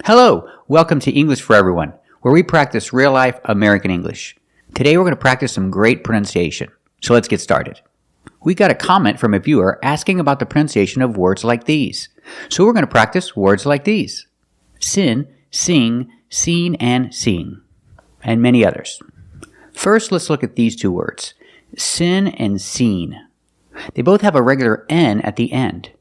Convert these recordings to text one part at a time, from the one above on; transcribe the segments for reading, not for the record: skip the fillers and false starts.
Hello, welcome to English for Everyone, where we practice real-life American English. Today we're going to practice some great pronunciation, so let's get started. We got a comment from a viewer asking about the pronunciation of words like these, so we're going to practice words like these. Sin, sing, seen, and seeing, and many others. First, let's look at these two words, sin and seen. They both have a regular N at the end.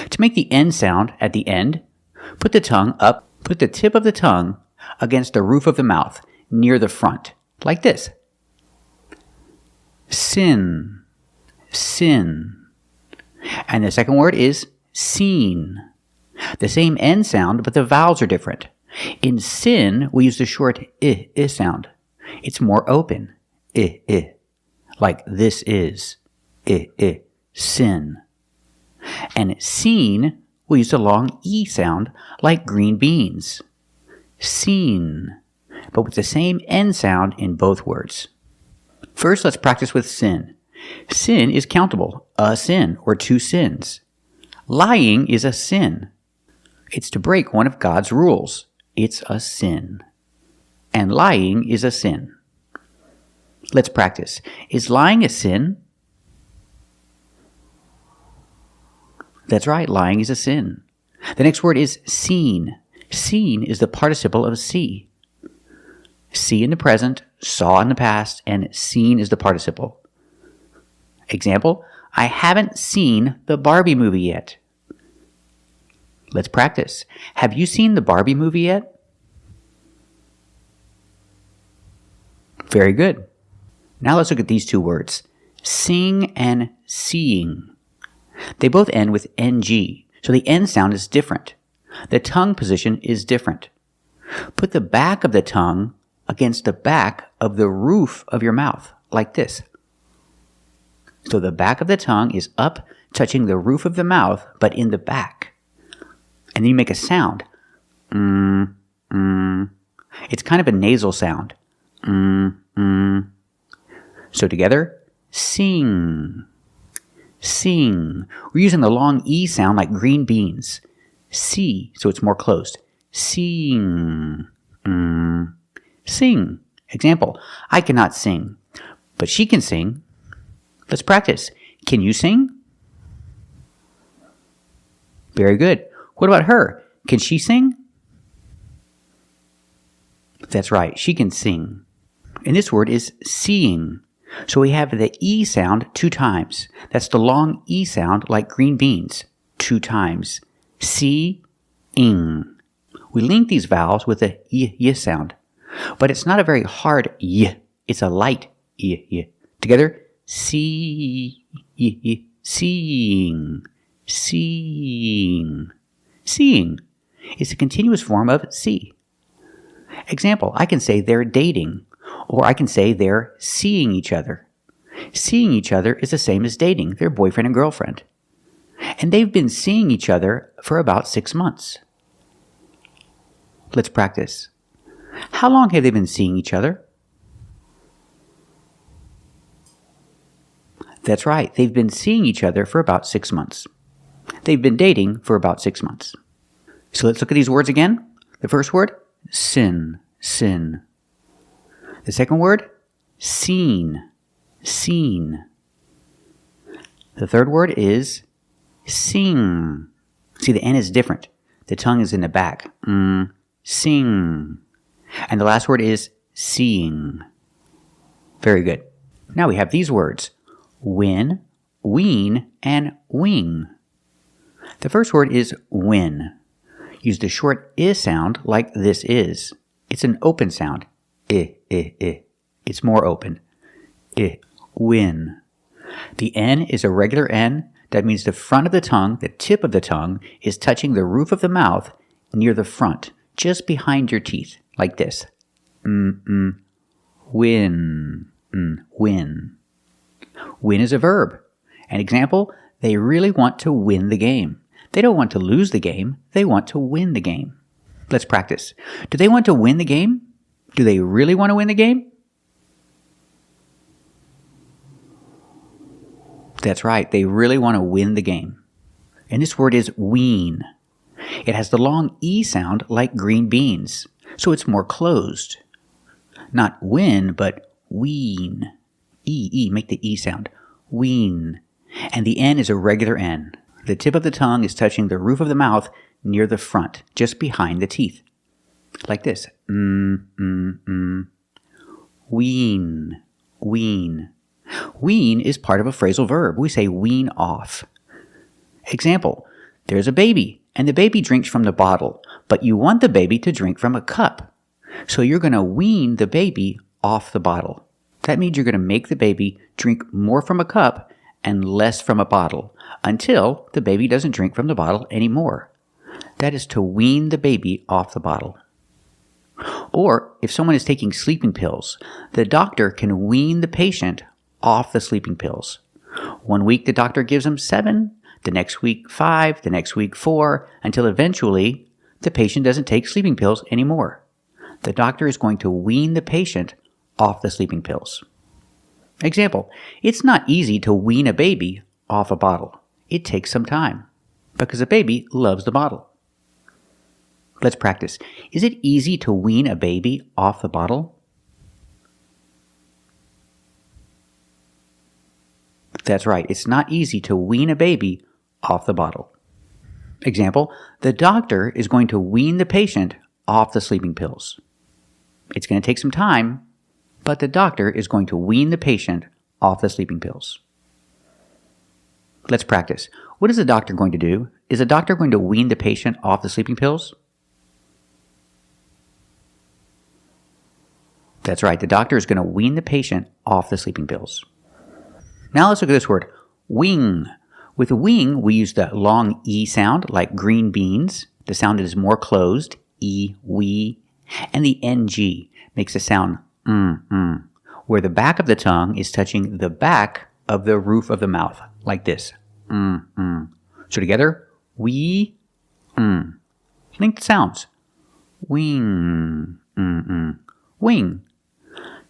To make the N sound at the end, put the tip of the tongue against the roof of the mouth near the front, like this. Sin, sin. And the second word is seen. The same N sound, but the vowels are different. In sin, we use the short I sound. It's more open, I, like this is, I, sin. And seen, we use the long E sound, like green beans. Seen, but with the same N sound in both words. First, let's practice with sin. Sin is countable, a sin or two sins. Lying is a sin. It's to break one of God's rules. It's a sin. And lying is a sin. Let's practice. Is lying a sin? That's right, lying is a sin. The next word is seen. Seen is the participle of see. See in the present, saw in the past, and seen is the participle. Example, I haven't seen the Barbie movie yet. Let's practice. Have you seen the Barbie movie yet? Very good. Now let's look at these two words, sing and seeing. They both end with ng, so the N sound is different. The tongue position is different. Put the back of the tongue against the back of the roof of your mouth, like this. So the back of the tongue is up, touching the roof of the mouth, but in the back. And then you make a sound. It's kind of a nasal sound. So together, sing. Sing. We're using the long E sound like green beans. See, so it's more closed. Sing. Sing. Example, I cannot sing, but she can sing. Let's practice. Can you sing? Very good. What about her? Can she sing? That's right, she can sing. And this word is seeing. So we have the E sound 2 times. That's the long E sound like green beans 2 times. See-ing. We link these vowels with the y sound. But it's not a very hard y. It's a light y. Together, see, seeing, seeing. Seeing is a continuous form of see. Example, I can say they're dating. Or I can say they're seeing each other. Seeing each other is the same as dating. They're boyfriend and girlfriend. And they've been seeing each other for about 6 months. Let's practice. How long have they been seeing each other? That's right. They've been seeing each other for about 6 months. They've been dating for about 6 months. So let's look at these words again. The first word, sin, sin. The second word, seen, seen. The third word is sing. See, the N is different. The tongue is in the back. Sing. And the last word is seeing. Very good. Now we have these words, win, wean, and wing. The first word is win. Use the short I sound like this is. It's an open sound. I. It's more open. I. Win. The N is a regular N. That means the front of the tongue, the tip of the tongue, is touching the roof of the mouth near the front, just behind your teeth, like this. Win. Win. Win is a verb. An example, they really want to win the game. They don't want to lose the game. They want to win the game. Let's practice. Do they want to win the game? Do they really want to win the game? That's right. They really want to win the game. And this word is wean. It has the long E sound like green beans, so it's more closed. Not win, but wean. E, make the E sound. Wean. And the N is a regular N. The tip of the tongue is touching the roof of the mouth near the front, just behind the teeth. Like this. Wean. Wean. Wean is part of a phrasal verb. We say wean off. Example, there's a baby, and the baby drinks from the bottle, but you want the baby to drink from a cup. So you're going to wean the baby off the bottle. That means you're going to make the baby drink more from a cup and less from a bottle until the baby doesn't drink from the bottle anymore. That is to wean the baby off the bottle. Or if someone is taking sleeping pills, the doctor can wean the patient off the sleeping pills. 1 week the doctor gives them 7, the next week 5, the next week 4, until eventually the patient doesn't take sleeping pills anymore. The doctor is going to wean the patient off the sleeping pills. Example, it's not easy to wean a baby off a bottle. It takes some time because a baby loves the bottle. Let's practice. Is it easy to wean a baby off the bottle? That's right. It's not easy to wean a baby off the bottle. Example, the doctor is going to wean the patient off the sleeping pills. It's going to take some time, but the doctor is going to wean the patient off the sleeping pills. Let's practice. What is the doctor going to do? Is the doctor going to wean the patient off the sleeping pills? That's right. The doctor is going to wean the patient off the sleeping pills. Now let's look at this word, wing. With wing, we use the long E sound like green beans. The sound is more closed, E, we, and the NG makes the sound where the back of the tongue is touching the back of the roof of the mouth, like this. So together, we, link the sounds. Wing, wing.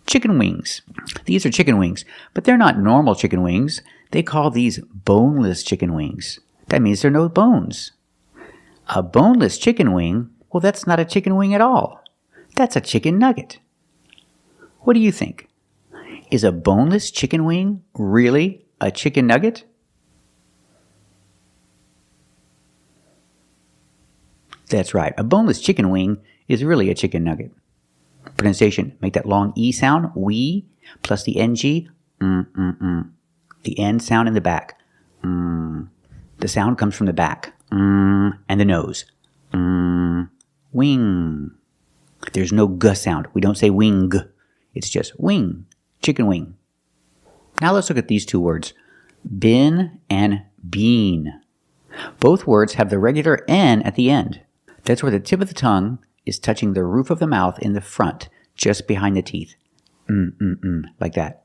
Chicken wings. These are chicken wings, but they're not normal chicken wings. They call these boneless chicken wings. That means there are no bones. A boneless chicken wing, well, that's not a chicken wing at all. That's a chicken nugget. What do you think? Is a boneless chicken wing really a chicken nugget? That's right. A boneless chicken wing is really a chicken nugget. Pronunciation, make that long E sound, we, plus the NG, The N sound in the back. The sound comes from the back. And the nose. Wing. There's no G sound. We don't say wing. It's just wing. Chicken wing. Now let's look at these two words. Bin and bean. Both words have the regular N at the end. That's where the tip of the tongue is touching the roof of the mouth in the front, just behind the teeth. Like that.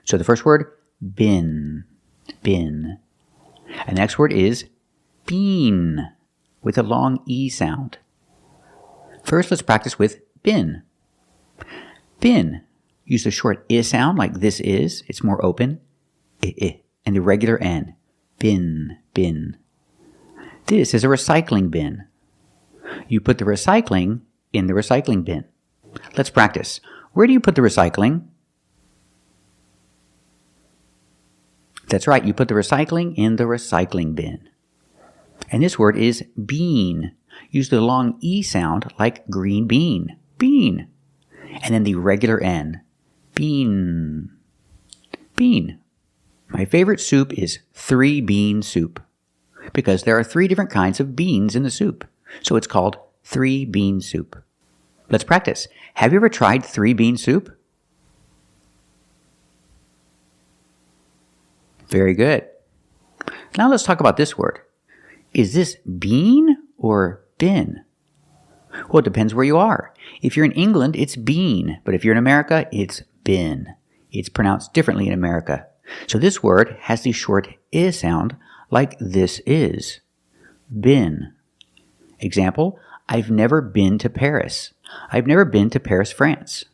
So the first word, bin. Bin. And the next word is bean, with a long E sound. First, let's practice with bin. Bin. Use the short I sound like this is. It's more open. I. And the regular N. Bin, bin. This is a recycling bin. You put the recycling in the recycling bin. Let's practice. Where do you put the recycling? That's right, you put the recycling in the recycling bin. And this word is bean. Use the long E sound like green bean. Bean. And then the regular N. Bean. Bean. My favorite soup is 3-bean soup because there are 3 different kinds of beans in the soup. So it's called 3-bean soup. Let's practice. Have you ever tried 3-bean soup? Very good. Now let's talk about this word. Is this bean or bin? Well, it depends where you are. If you're in England, it's bean. But if you're in America, it's bin. It's pronounced differently in America. So this word has the short I sound like this is. Bin. Example, I've never been to Paris. I've never been to Paris, France.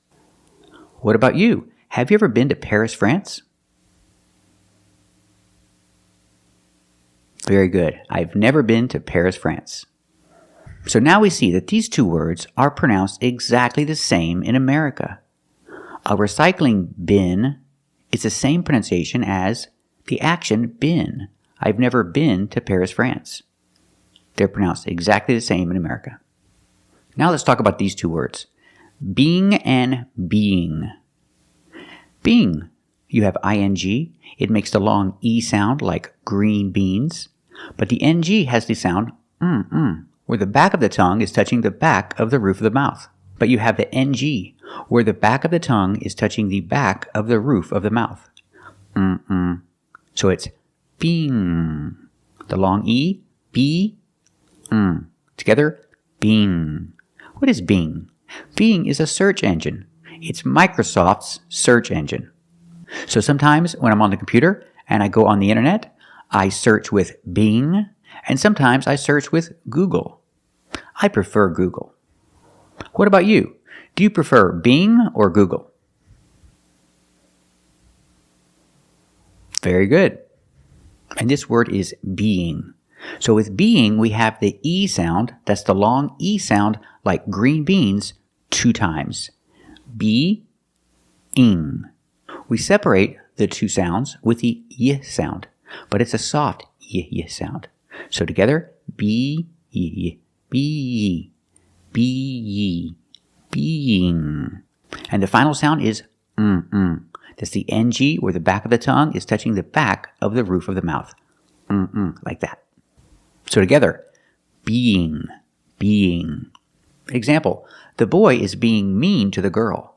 What about you? Have you ever been to Paris, France? Very good. I've never been to Paris, France. So now we see that these two words are pronounced exactly the same in America. A recycling bin is the same pronunciation as the action been. I've never been to Paris, France. They're pronounced exactly the same in America. Now let's talk about these two words. Being and being. Being. You have ing. It makes the long E sound like green beans. But the ng has the sound where the back of the tongue is touching the back of the roof of the mouth. But you have the ng, where the back of the tongue is touching the back of the roof of the mouth. So it's bing. The long E, B, Together, Bing. What is Bing? Bing is a search engine. It's Microsoft's search engine. So sometimes when I'm on the computer and I go on the internet, I search with Bing, and sometimes I search with Google. I prefer Google. What about you? Do you prefer Bing or Google? Very good. And this word is being. So with being, we have the E sound, that's the long E sound like green beans, 2 times. Be-ing. We separate the 2 sounds with the Y sound, but it's a soft Y sound. So together, be-ye, be-ye, be-ye, being. And the final sound is That's the ng, where the back of the tongue is touching the back of the roof of the mouth. Like that. So together, being, being. Example, the boy is being mean to the girl.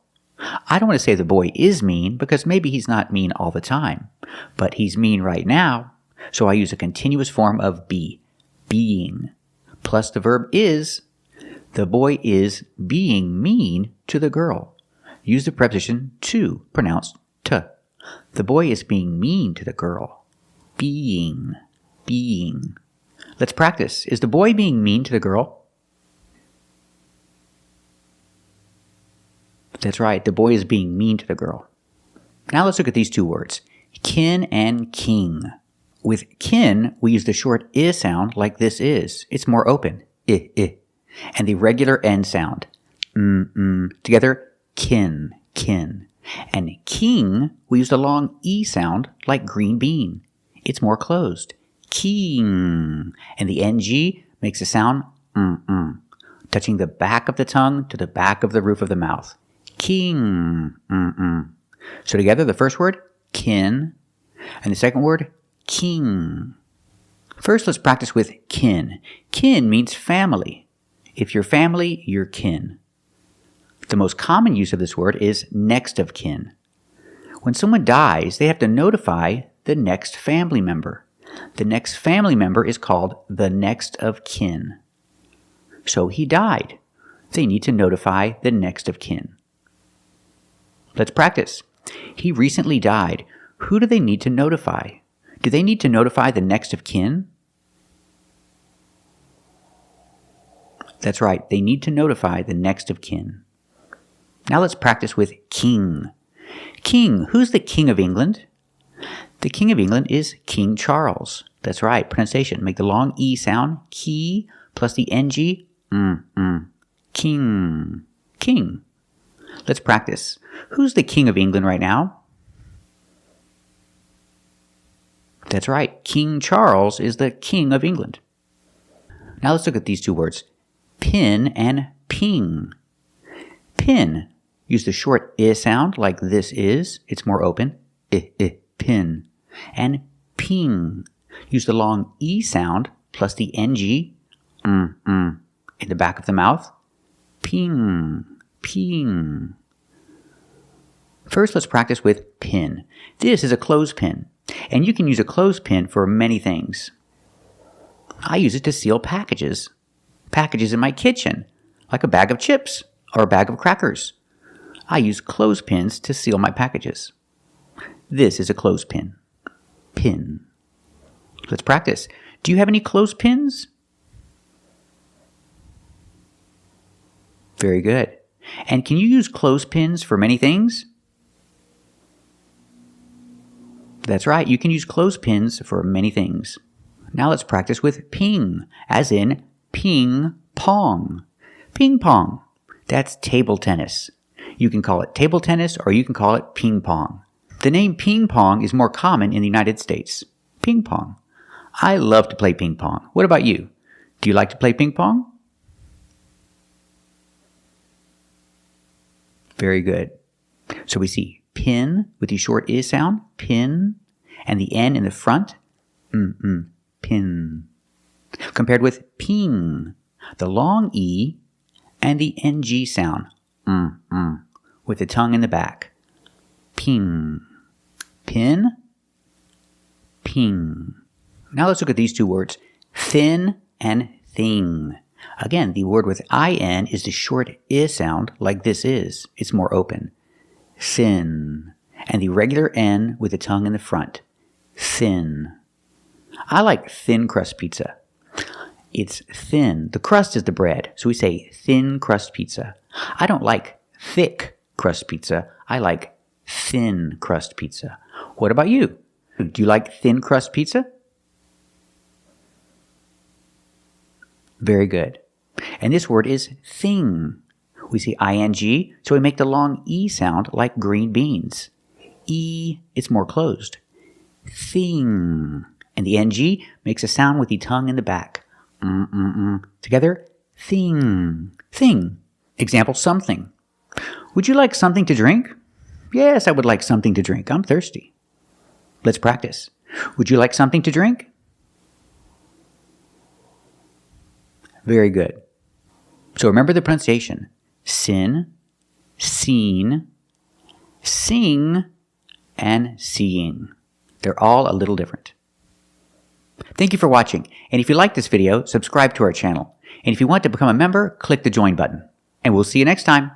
I don't want to say the boy is mean because maybe he's not mean all the time, but he's mean right now, so I use a continuous form of be, being, plus the verb is. The boy is being mean to the girl. Use the preposition to, pronounced t. The boy is being mean to the girl. Being, being. Let's practice. Is the boy being mean to the girl? That's right. The boy is being mean to the girl. Now let's look at these 2 words. Kin and king. With kin, we use the short I sound like this is. It's more open. I. And the regular N sound. Together, kin, kin. And king, we use the long E sound like green bean. It's more closed. King. And the ng makes a sound touching the back of the tongue to the back of the roof of the mouth. King. So together, the first word, kin, and the second word, king. First, let's practice with kin. Kin means family. If you're family, you're kin. The most common use of this word is next of kin. When someone dies, they have to notify the next family member. The next family member is called the next of kin. So he died. They need to notify the next of kin. Let's practice. He recently died. Who do they need to notify? Do they need to notify the next of kin? That's right. They need to notify the next of kin. Now let's practice with king. King. Who's the King of England? The King of England is King Charles. That's right. Pronunciation. Make the long E sound. Key plus the ng. King. King. Let's practice. Who's the King of England right now? That's right. King Charles is the King of England. Now let's look at these 2 words. Pin and ping. Pin. Use the short I sound like this is. It's more open. Pin. And ping. Use the long E sound plus the ng in the back of the mouth. Ping. Ping. First, let's practice with pin. This is a clothespin, and you can use a clothespin for many things. I use it to seal packages. Packages in my kitchen, like a bag of chips or a bag of crackers. I use clothespins to seal my packages. This is a clothespin. Pin. Let's practice. Do you have any clothespins? Very good. And can you use clothespins for many things? That's right. You can use clothespins for many things. Now let's practice with ping, as in ping pong. Ping pong. That's table tennis. You can call it table tennis or you can call it ping pong. The name ping pong is more common in the United States. Ping pong. I love to play ping pong. What about you? Do you like to play ping pong? Very good. So we see pin with the short I sound, pin, and the N in the front, pin. Compared with ping, the long E and the NG sound, with the tongue in the back. Ping, pin, ping. Now let's look at these two words, thin and thing. Again, the word with IN is the short I sound like this is. It's more open. Thin. And the regular N with the tongue in the front. Thin. I like thin crust pizza. It's thin. The crust is the bread, so we say thin crust pizza. I don't like thick crust pizza. I like thin crust pizza. What about you? Do you like thin crust pizza? Very good. And this word is thing. We see ing, so we make the long E sound like green beans. E, it's more closed. Thing. And the ng makes a sound with the tongue in the back. Together, thing. Thing. Example, something. Would you like something to drink? Yes, I would like something to drink. I'm thirsty. Let's practice. Would you like something to drink? Very good. So remember the pronunciation. Sin, seen, sing, and seeing. They're all a little different. Thank you for watching. And if you like this video, subscribe to our channel. And if you want to become a member, click the join button. And we'll see you next time.